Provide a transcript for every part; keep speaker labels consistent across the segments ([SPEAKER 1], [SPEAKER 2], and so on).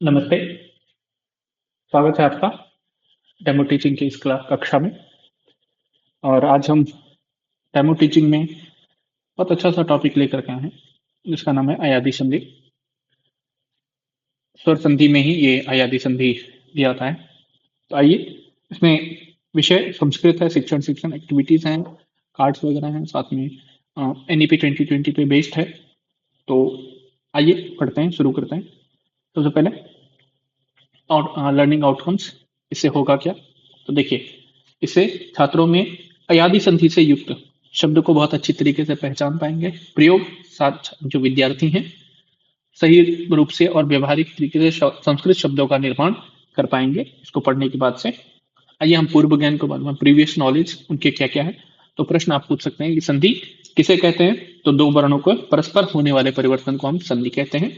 [SPEAKER 1] नमस्ते, स्वागत है आपका डेमो टीचिंग की इस कक्षा में। और आज हम डेमो टीचिंग में बहुत अच्छा सा टॉपिक लेकर के आए हैं जिसका नाम है अयादी संधि। स्वर संधि में ही ये अयादी संधि दिया होता है। तो आइए, इसमें विषय संस्कृत है, शिक्षण शिक्षण एक्टिविटीज हैं, कार्ड्स वगैरह हैं, साथ में NEP 2020 पे बेस्ड है। तो आइए पढ़ते हैं, शुरू करते हैं। सबसे पहले और लर्निंग आउटकम्स, इससे होगा क्या? तो देखिए, इससे छात्रों में अयादी संधि से युक्त शब्द को बहुत अच्छी तरीके से पहचान पाएंगे। प्रयोग साथ जो विद्यार्थी हैं सही रूप से और व्यवहारिक तरीके से संस्कृत शब्दों का निर्माण कर पाएंगे इसको पढ़ने के बाद से। आइए हम पूर्व ज्ञान को मालूम, प्रीवियस नॉलेज उनके क्या क्या है। तो प्रश्न आप पूछ सकते हैं कि संधि किसे कहते हैं? तो दो वर्णों को परस्पर होने वाले परिवर्तन को हम संधि कहते हैं।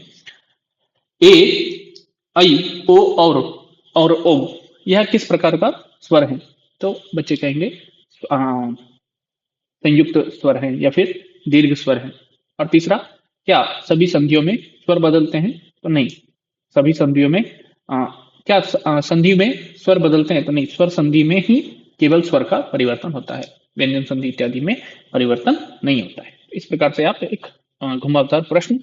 [SPEAKER 1] ए, आई, ओ और ओ, यह किस प्रकार का स्वर है? तो बच्चे कहेंगे संयुक्त स्वर है या फिर दीर्घ स्वर है। और तीसरा, क्या सभी संधियों में स्वर बदलते हैं? तो नहीं, सभी संधियों में क्या संधि में स्वर बदलते हैं? तो नहीं, स्वर संधि में ही केवल स्वर का परिवर्तन होता है, व्यंजन संधि इत्यादि में परिवर्तन नहीं होता है। इस प्रकार से आप एक घुमावदार प्रश्न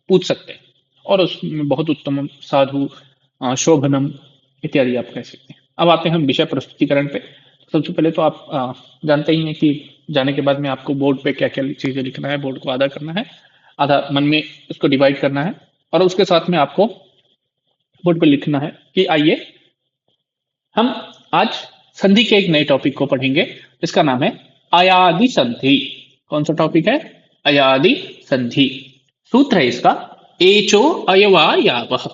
[SPEAKER 1] पूछ सकते हैं और उसमें बहुत उत्तम, साधु, शोभनम इत्यादि आप कह सकते हैं। अब आते हैं हम विषय प्रस्तुतिकरण पे। सबसे पहले तो आप जानते ही हैं कि जाने के बाद में आपको बोर्ड पे क्या क्या चीजें लिखना है। बोर्ड को आधा करना है, आधा मन में उसको डिवाइड करना है, और उसके साथ में आपको बोर्ड पे लिखना है कि आइए हम आज संधि के एक नए टॉपिक को पढ़ेंगे। इसका नाम है अयादि संधि। कौन सा टॉपिक है? अयादि संधि। सूत्र है इसका एचो अयवायावः।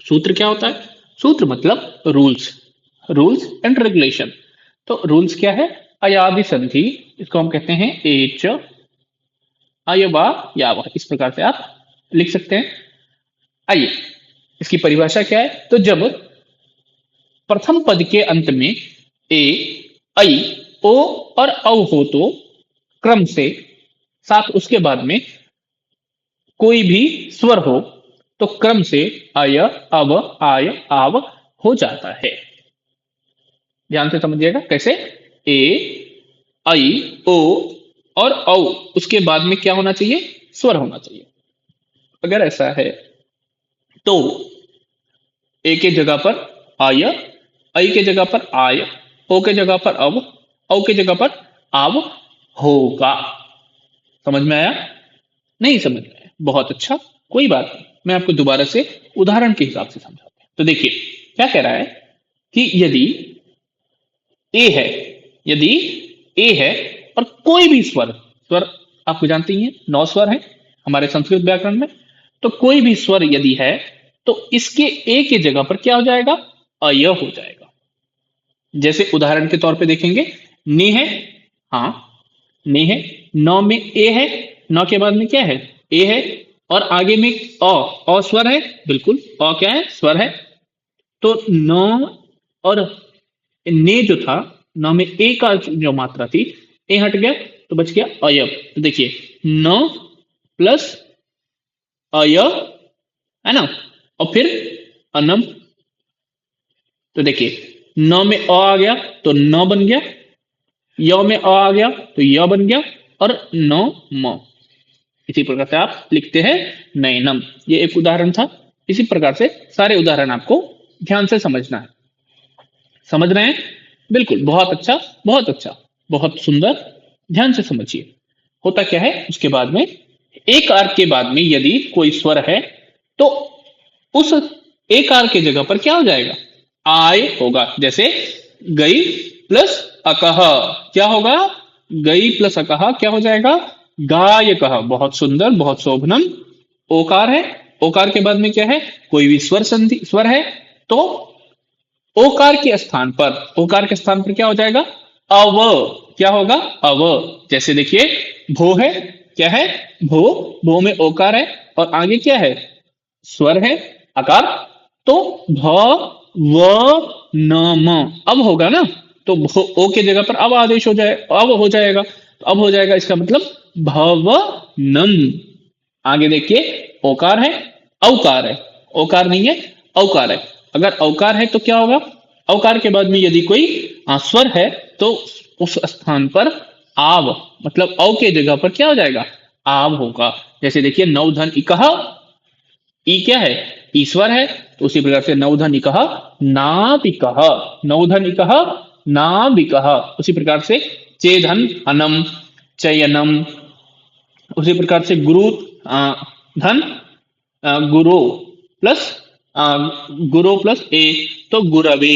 [SPEAKER 1] सूत्र क्या होता है? सूत्र मतलब रूल्स, रूल्स एंड रेगुलेशन। तो रूल्स क्या है? अयादि संधि, इसको हम कहते हैं एच अयवायावः। इस प्रकार से आप लिख सकते हैं। आइए, इसकी परिभाषा क्या है? तो जब प्रथम पद के अंत में ए, ऐ, ओ और औ हो तो क्रम से, साथ उसके बाद में कोई भी स्वर हो तो क्रम से अय, अव, आय, आव हो जाता है। ध्यान से समझिएगा कैसे। ए, ऐ, ओ और औ, उसके बाद में क्या होना चाहिए? स्वर होना चाहिए। अगर ऐसा है तो ए के जगह पर आय, ऐ के जगह पर आय, ओ के जगह पर अव, औ के जगह पर आव होगा। समझ में आया? नहीं समझ में आया? बहुत अच्छा, कोई बात नहीं, मैं आपको दोबारा से उदाहरण के हिसाब से समझाता हूं। तो देखिए क्या कह रहा है कि यदि ए है, यदि ए है और कोई भी स्वर, स्वर आपको जानते ही हैं 9 स्वर हैं हमारे संस्कृत व्याकरण में। तो कोई भी स्वर यदि है तो इसके ए के जगह पर क्या हो जाएगा? अय हो जाएगा। जैसे उदाहरण के तौर पे देखेंगे, ने है, हाँ ने है, नौ में ए है, नौ के बाद में क्या है? ए है, और आगे में अ स्वर है, बिल्कुल अ क्या है? स्वर है। तो नौ और ने जो था, नौ में ए का जो मात्रा थी, ए हट गया तो बच गया अय। तो देखिए नौ प्लस अय, है ना, और फिर अनम। तो देखिए नौ में अ आ गया तो नौ बन गया, य में अ आ गया तो य बन गया, और नौ म। इसी प्रकार से आप लिखते हैं नयनम। ये एक उदाहरण था। इसी प्रकार से सारे उदाहरण आपको ध्यान से समझना है। समझ रहे हैं? बिल्कुल, बहुत अच्छा, बहुत अच्छा, बहुत सुंदर। ध्यान से समझिए। होता क्या है उसके बाद में, एक आर के बाद में यदि कोई स्वर है तो उस एक आर के जगह पर क्या हो जाएगा? आय होगा। जैसे गई प्लस अकह, क्या होगा? गई प्लस अकह क्या हो जाएगा? गाय कह। बहुत सुंदर, बहुत शोभनम। ओकार है, ओकार के बाद में क्या है? कोई भी स्वर संधि स्वर है तो ओकार के स्थान पर, ओकार के स्थान पर क्या हो जाएगा? अव। क्या होगा? अव। जैसे देखिए भो है, क्या है? भो, भो में ओकार है और आगे क्या है? स्वर है, आकार। तो भ, व, न, म, अब होगा ना। तो ओ के जगह पर अब आदेश हो जाए, अब हो जाएगा। तो अब हो जाएगा, इसका मतलब भवनम। आगे देखिए ओकार है, औकार है, ओकार नहीं है, औकार है। अगर औकार है तो क्या होगा, औकार के बाद में यदि कोई स्वर है तो उस स्थान पर आव, मतलब औ के जगह पर क्या हो जाएगा, आव होगा। जैसे देखिए नवधन इकह, ई क्या है, ईश्वर है, तो उसी प्रकार से नवधन इकह नाविकह, नवधन इकह नाविकह। उसी प्रकार से चेधन अनम चयनम, उसी प्रकार से गुरु धन गुरु प्लस गुरु प्लस ए, तो गुरवे।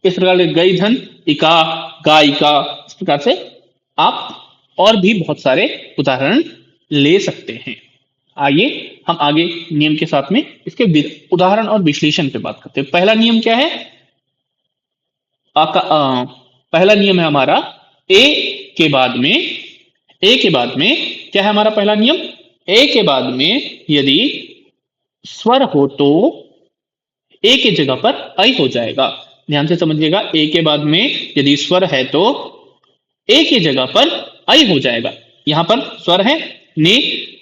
[SPEAKER 1] इस प्रकार से गई धन इका गायिका। इस प्रकार से आप और भी बहुत सारे उदाहरण ले सकते हैं। आइए हम आगे नियम के साथ में इसके उदाहरण और विश्लेषण पे बात करते हैं। पहला नियम क्या है, पहला नियम है हमारा ए के बाद में, ए के बाद में क्या है हमारा पहला नियम, ए के बाद में यदि स्वर हो तो ए के जगह पर ऐ हो जाएगा। ध्यान से समझिएगा, ए के बाद में यदि स्वर है तो ए के जगह पर ऐ हो जाएगा। यहां पर स्वर है ने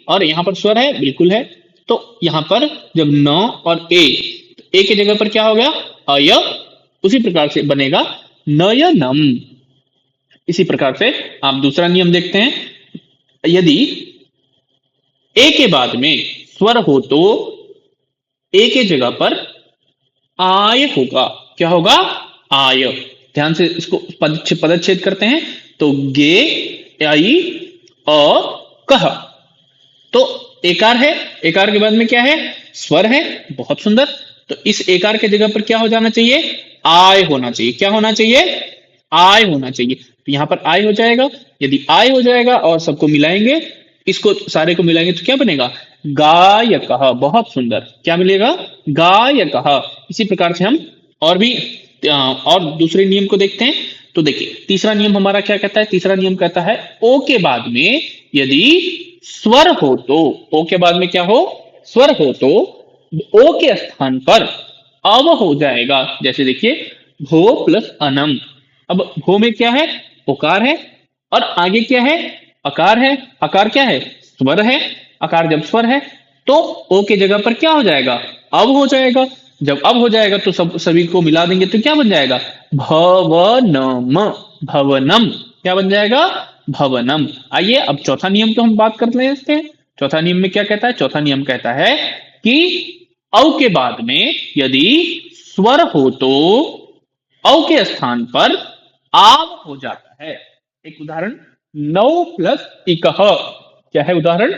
[SPEAKER 1] और यहां पर स्वर है बिल्कुल है, तो यहां पर जब न और ए के जगह पर क्या हो गया, अय। उसी प्रकार से बनेगा नयनम। इसी प्रकार से आप दूसरा नियम देखते हैं, यदि ए के बाद में स्वर हो तो ए के जगह पर आय होगा। क्या होगा, आय। ध्यान से इसको पदच्छेद करते हैं, तो गे आई अ कह, तो एकार है, एकार के बाद में क्या है, स्वर है, बहुत सुंदर। तो इस एकार के जगह पर क्या हो जाना चाहिए, आय होना चाहिए। क्या होना चाहिए, आय होना चाहिए। तो यहां पर आय हो जाएगा। यदि आय हो जाएगा और सबको मिलाएंगे, इसको सारे को मिलाएंगे तो क्या बनेगा, गायकः। बहुत सुंदर, क्या मिलेगा, गायकः। इसी प्रकार से हम और भी और दूसरे नियम को देखते हैं। तो देखिए तीसरा नियम हमारा क्या कहता है, तीसरा नियम कहता है ओ के बाद में यदि स्वर हो तो, ओ के बाद में क्या हो, स्वर हो तो ओ के स्थान पर अव हो जाएगा। जैसे देखिए भो प्लस अनम, अब भो में क्या है, उकार है, और आगे क्या है, अकार है। अकार क्या है, स्वर है। अकार जब स्वर है तो ओ के जगह पर क्या हो जाएगा, अब हो जाएगा। जब अब हो जाएगा तो सभी को मिला देंगे तो क्या बन जाएगा, भवनम, भवनम। क्या बन जाएगा, भवनम। आइए अब चौथा नियम को हम बात कर लेते हैं। चौथा नियम में क्या कहता है, चौथा नियम कहता है कि औ के बाद में यदि स्वर हो तो औ के स्थान पर आव हो जाता है। एक उदाहरण, नौ प्लस इकह। क्या है उदाहरण,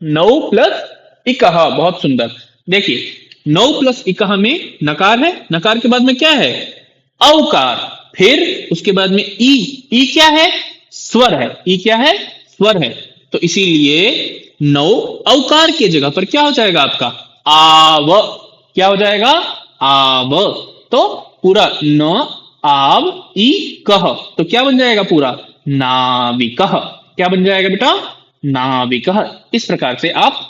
[SPEAKER 1] नौ प्लस इकह। बहुत सुंदर, देखिए नौ प्लस इकह में नकार है, नकार के बाद में क्या है, औकार, फिर उसके बाद में ई क्या है, स्वर है। ई क्या है, स्वर है। तो इसीलिए नौ औकार के जगह पर क्या हो जाएगा आपका, आव। क्या हो जाएगा, आव। तो पूरा न आव ई कह, तो क्या बन जाएगा पूरा, नाविकः। क्या बन जाएगा बेटा, नाविकः। इस प्रकार से आप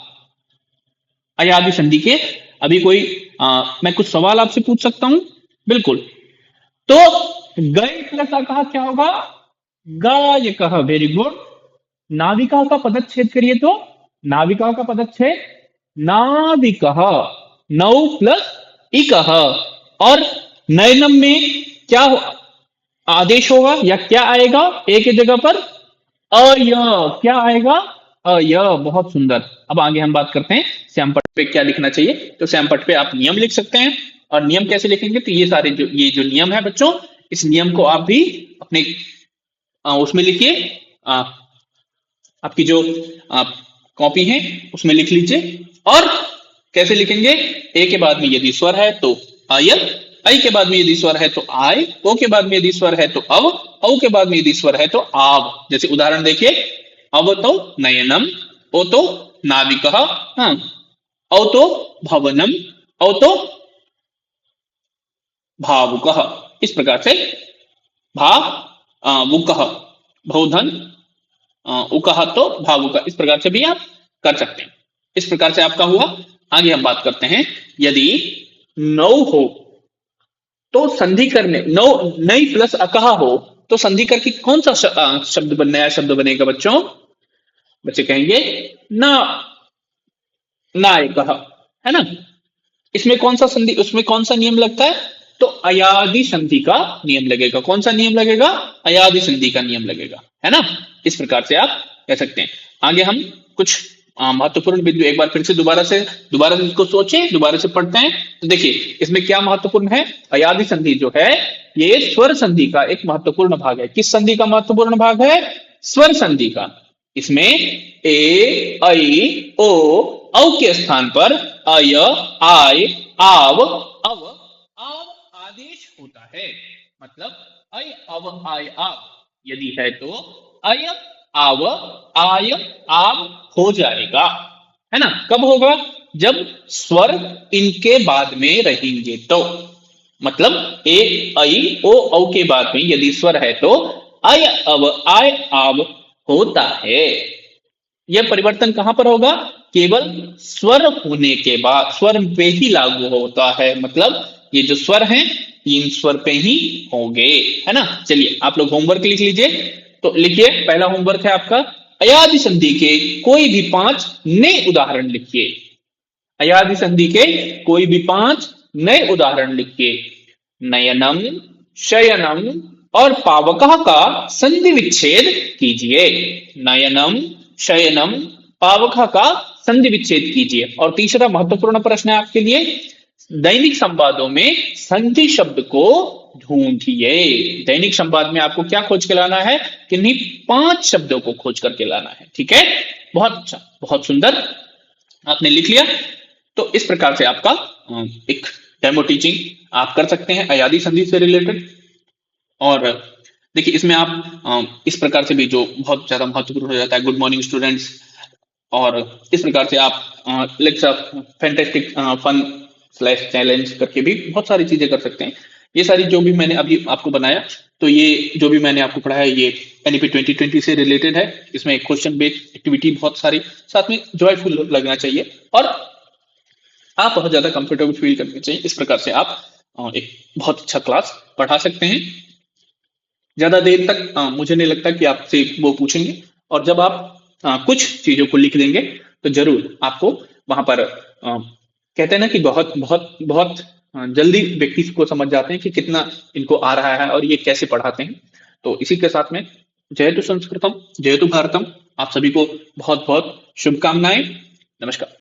[SPEAKER 1] अयादि संधि के अभी कोई मैं कुछ सवाल आपसे पूछ सकता हूं, बिल्कुल। तो गए प्लस अकह क्या होगा, गायकः। Very good. नाविका का पदच्छेद करिए तो, नाविका का पदच्छेद नाविकः, नौ प्लस इकह। और नयनम में क्या आदेश होगा या क्या आएगा, ए के जगह पर अय। क्या आएगा, अय। बहुत सुंदर। अब आगे हम बात करते हैं श्यामपट्ट पे क्या लिखना चाहिए। तो श्यामपट्ट पे आप नियम लिख सकते हैं, और नियम कैसे लिखेंगे, तो ये सारे ये जो नियम है बच्चों, इस नियम को आप भी अपने उसमें लिखिए, आपकी जो कॉपी है उसमें लिख लीजिए। और कैसे लिखेंगे, ए के बाद में यदि स्वर है तो आय, ऐ के बाद में यदि स्वर है तो आय, ओ के बाद में यदि स्वर है तो अव, औ के बाद में यदि स्वर है तो आव। जैसे उदाहरण देखिए, अव तो नयनम, ओ तो नाविकः, हाँ, औ तो भवनम, औ तो भावुकः। इस प्रकार से भावुकः, भवधन उकह तो भावुक, इस प्रकार से भी आप कर सकते हैं। इस प्रकार से आपका हुआ। आगे हम बात करते हैं, यदि नौ हो तो संधि करने, नौ नई प्लस अकह हो तो संधि करके कौन सा शब्द नया शब्द बनेगा बच्चों, बच्चे कहेंगे ना, नायकः, है ना। इसमें कौन सा संधि, उसमें कौन सा नियम लगता है, तो अयादि संधि का नियम लगेगा। कौन सा नियम लगेगा, अयादि संधि का नियम लगेगा, है ना। इस प्रकार से आप कह सकते हैं। आगे हम कुछ महत्वपूर्ण बिंदु एक बार फिर से दोबारा से इसको सोचें, दोबारा से पढ़ते हैं। तो देखिए इसमें क्या महत्वपूर्ण है, अयादि संधि जो है ये स्वर संधि का एक महत्वपूर्ण भाग है। किस संधि का महत्वपूर्ण भाग है, स्वर संधि का। इसमें ए ऐ ओ औ के स्थान पर अय आय आव अव आव आदेश होता है। मतलब अय अव आय आव यदि है तो अय आव आय आव हो जाएगा, है ना। कब होगा, जब स्वर इनके बाद में रहेंगे तो। मतलब ए ऐ ओ औ के बाद में यदि स्वर है तो अय अव आय आव होता है। यह परिवर्तन कहां पर होगा, केवल स्वर होने के बाद, स्वर पे ही लागू होता है। मतलब ये जो स्वर हैं तीन स्वर पे ही होंगे, है ना। चलिए आप लोग होमवर्क लिख लीजिए। तो लिखिए, पहला होमवर्क है आपका, अयादि संधि के कोई भी 5 नए उदाहरण लिखिए। अयादि संधि के कोई भी 5 नए उदाहरण लिखिए। नयनम, शयनम और पावकः का संधि विच्छेद कीजिए। नयनम, शयनम, पावकः का संधि विच्छेद कीजिए। और तीसरा महत्वपूर्ण प्रश्न है आपके लिए, दैनिक संवादों में संधि शब्द को ढूंढिए। दैनिक संवाद में आपको क्या खोज के लाना है, किन्हीं 5 शब्दों को खोज करके लाना है। ठीक है, बहुत अच्छा, बहुत सुंदर, आपने लिख लिया। तो इस प्रकार से आपका एक डेमो टीचिंग आप कर सकते हैं अयादि संधि से रिलेटेड। और देखिए इसमें आप इस प्रकार से भी जो बहुत ज्यादा महत्वपूर्ण हो जाता है, गुड मॉर्निंग स्टूडेंट्स, और इस प्रकार से आप let's fantastic fun slash challenge करके भी बहुत सारी चीजें कर सकते हैं। ये सारी जो भी मैंने अभी आपको बनाया, तो ये जो भी मैंने आपको पढ़ाया ये एनईपी 2020 से रिलेटेड है। इसमें क्वेश्चन बेस्ड एक्टिविटी बहुत सारी, साथ में जॉयफुल लगना चाहिए और आप बहुत ज्यादा कंफर्टेबल फील करना चाहिए। इस प्रकार से आप एक बहुत अच्छा क्लास पढ़ा सकते हैं। ज्यादा देर तक मुझे नहीं लगता कि आपसे वो पूछेंगे। और जब आप कुछ चीजों को लिख देंगे तो जरूर आपको वहां पर कहते हैं ना कि बहुत बहुत बहुत जल्दी व्यक्ति को समझ जाते हैं कि कितना इनको आ रहा है और ये कैसे पढ़ाते हैं। तो इसी के साथ में जयतु संस्कृतम जयतु भारतम, आप सभी को बहुत बहुत शुभकामनाएं। नमस्कार।